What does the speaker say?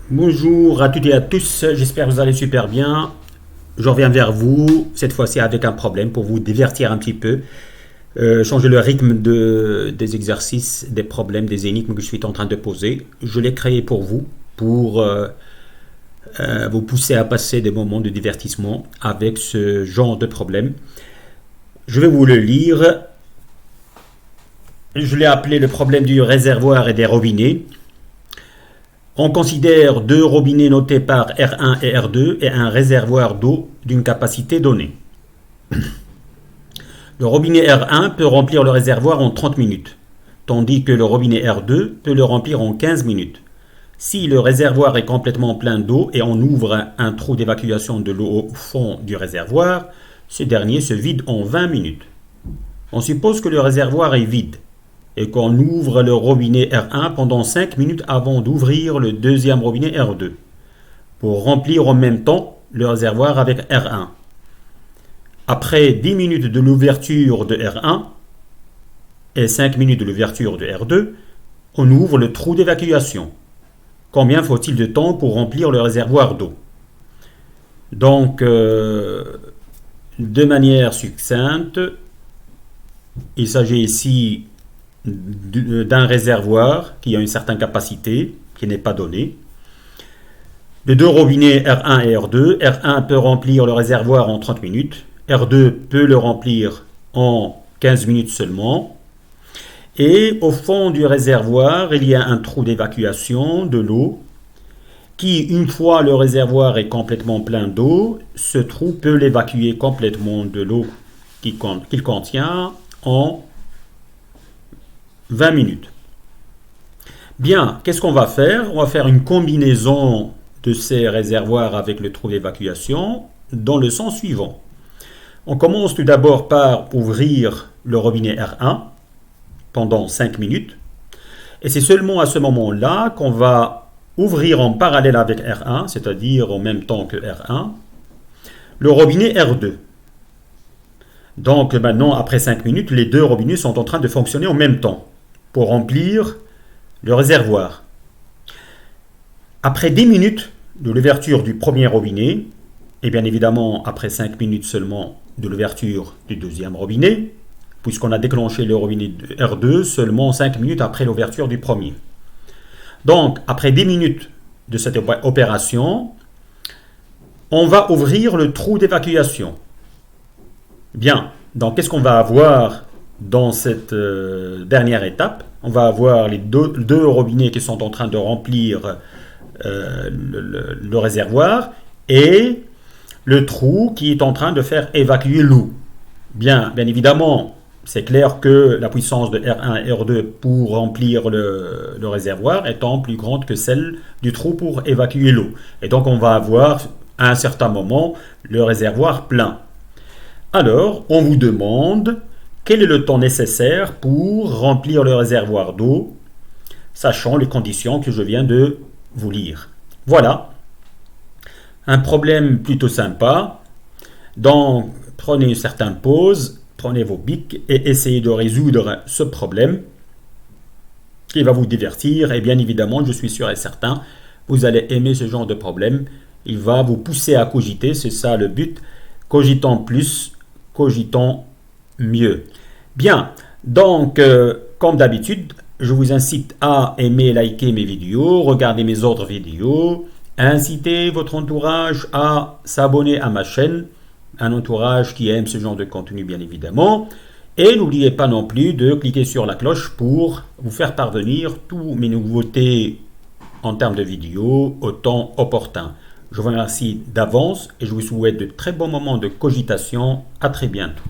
Bonjour à toutes et à tous, j'espère que vous allez super bien. Je reviens vers vous, cette fois-ci avec un problème pour vous divertir un petit peu, changer le rythme des exercices, des problèmes, des énigmes que je suis en train de poser. Je l'ai créé pour vous, pour vous pousser à passer des moments de divertissement avec ce genre de problème. Je vais vous le lire. Je l'ai appelé le problème du réservoir et des robinets. On considère deux robinets notés par R1 et R2 et un réservoir d'eau d'une capacité donnée. Le robinet R1 peut remplir le réservoir en 30 minutes, tandis que le robinet R2 peut le remplir en 15 minutes. Si le réservoir est complètement plein d'eau et on ouvre un trou d'évacuation de l'eau au fond du réservoir, ce dernier se vide en 20 minutes. On suppose que le réservoir est vide et qu'on ouvre le robinet R1 pendant 5 minutes avant d'ouvrir le deuxième robinet R2 pour remplir en même temps le réservoir avec R1. Après 10 minutes de l'ouverture de R1 et 5 minutes de l'ouverture de R2, on ouvre le trou d'évacuation. Combien faut-il de temps pour remplir le réservoir d'eau? Donc, de manière succincte, il s'agit ici d'un réservoir qui a une certaine capacité, qui n'est pas donnée. Les deux robinets R1 et R2, R1 peut remplir le réservoir en 30 minutes, R2 peut le remplir en 15 minutes seulement. Et au fond du réservoir, il y a un trou d'évacuation de l'eau qui, une fois le réservoir est complètement plein d'eau, ce trou peut l'évacuer complètement de l'eau qu'il contient en 20 minutes. Bien, qu'est-ce qu'on va faire? On va faire une combinaison de ces réservoirs avec le trou d'évacuation dans le sens suivant. On commence tout d'abord par ouvrir le robinet R1 pendant 5 minutes. Et c'est seulement à ce moment-là qu'on va ouvrir en parallèle avec R1, c'est-à-dire en même temps que R1, le robinet R2. Donc maintenant, après 5 minutes, les deux robinets sont en train de fonctionner en même temps pour remplir le réservoir. Après 10 minutes de l'ouverture du premier robinet, et bien évidemment après 5 minutes seulement de l'ouverture du deuxième robinet, puisqu'on a déclenché le robinet R2 seulement 5 minutes après l'ouverture du premier. Donc, après 10 minutes de cette opération, on va ouvrir le trou d'évacuation. Bien, donc qu'est-ce qu'on va avoir dans cette dernière étape? On va avoir les deux robinets qui sont en train de remplir le réservoir et le trou qui est en train de faire évacuer l'eau. Bien évidemment, c'est clair que la puissance de R1 et R2 pour remplir le réservoir étant plus grande que celle du trou pour évacuer l'eau. Et donc on va avoir à un certain moment le réservoir plein. Alors, on vous demande quel est le temps nécessaire pour remplir le réservoir d'eau, sachant les conditions que je viens de vous lire. Voilà, un problème plutôt sympa. Donc, prenez une certaine pause, prenez vos bics et essayez de résoudre ce problème qui va vous divertir. Et bien évidemment, je suis sûr et certain, vous allez aimer ce genre de problème. Il va vous pousser à cogiter, c'est ça le but. Cogitons plus, cogitons mieux. Bien, donc, comme d'habitude, je vous incite à aimer et liker mes vidéos, regarder mes autres vidéos, inciter votre entourage à s'abonner à ma chaîne, un entourage qui aime ce genre de contenu bien évidemment. Et n'oubliez pas non plus de cliquer sur la cloche pour vous faire parvenir toutes mes nouveautés en termes de vidéos au temps opportun. Je vous remercie d'avance et je vous souhaite de très bons moments de cogitation. À très bientôt.